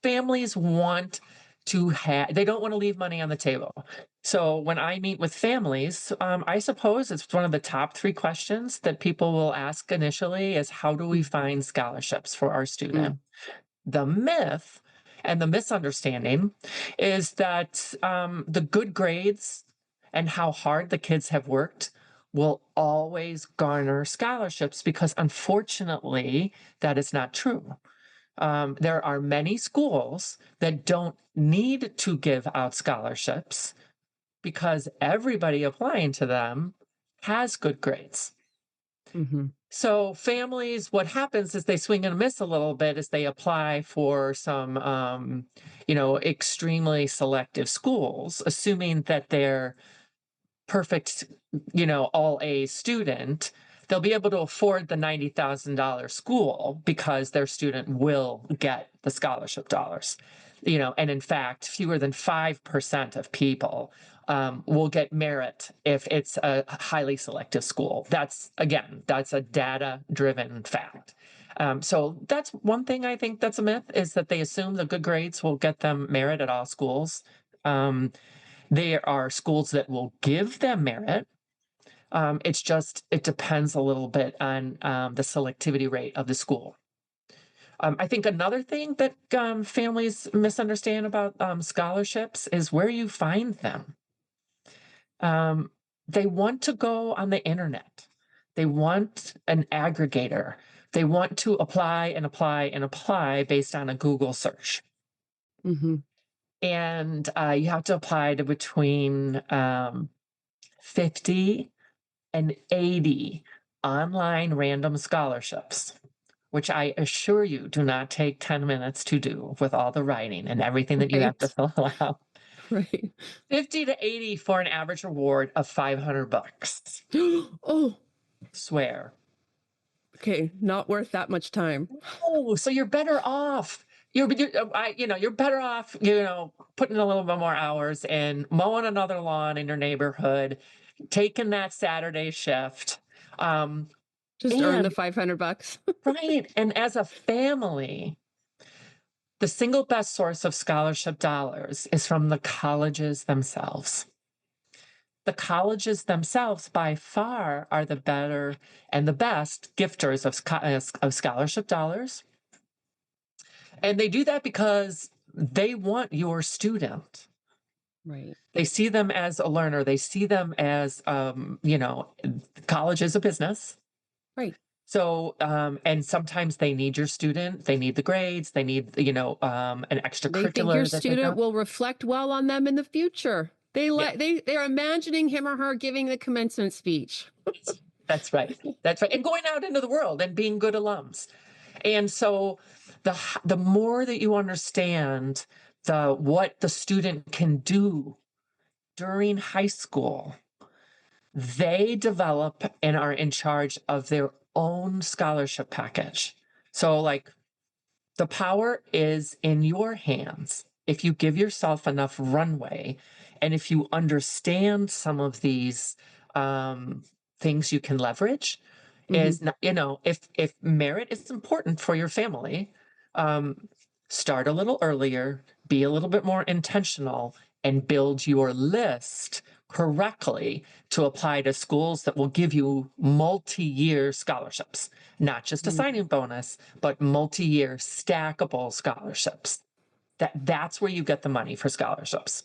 families want to have, they don't want to leave money on the table. So when I meet with families, I suppose it's one of the top three questions that people will ask initially is how do we find scholarships for our student? Mm, The myth and the misunderstanding is that the good grades and how hard the kids have worked will always garner scholarships because unfortunately that is not true. There are many schools that don't need to give out scholarships because everybody applying to them has good grades. mhm. So families, what happens is they swing and miss a little bit as they apply for some, extremely selective schools, assuming that they're perfect, all A student. They'll be able to afford the $90,000 school because their student will get the scholarship dollars. And in fact, fewer than 5% of people will get merit if it's a highly selective school. That's a data driven fact. So that's one thing I think that's a myth is that they assume the good grades will get them merit at all schools. Um, there are schools that will give them merit. It depends a little bit on the selectivity rate of the school. I think another thing that families misunderstand about scholarships is where you find them. Um, they want to go on the internet. They want an aggregator. They want to apply and apply and apply based on a Google search. Mhm. And you have to apply to between 50 and 80 online random scholarships, which I assure you do not take 10 minutes to do with all the writing and everything that you have to Right. fill out. Right. 50 to 80 for an average reward of $500. Oh, Swear. okay, not worth that much time. Oh, so you're better off. You're better off, putting a little bit more hours in, mowing another lawn in your neighborhood, taking that Saturday shift. Um, Just earn the and 500 bucks. right, and as a family, the single best source of scholarship dollars is from the colleges themselves. The colleges themselves, by far, are the better and the best gifters of scholarship dollars. And they do that because they want your student. Right. They see them as a learner. They see them as, college is a business. Right. So, and sometimes they need your student. They need the grades. They need, an They think your extracurricular that they've student got. will reflect well on them in the future. They Yeah, let they're imagining him or her giving the commencement speech. that's right. That's right. And going out into the world and being good alums. And so the more that you understand what the student can do during high school, they develop and are in charge of their own scholarship package. So like the power is in your hands if you give yourself enough runway and if you understand some of these things you can leverage Mhm. is not, if merit is important for your family, um, start a little earlier, be a little bit more intentional, and build your list correctly to apply to schools that will give you multi-year scholarships, not just a Mhm. signing bonus, but multi-year stackable scholarships. That's where you get the money for scholarships.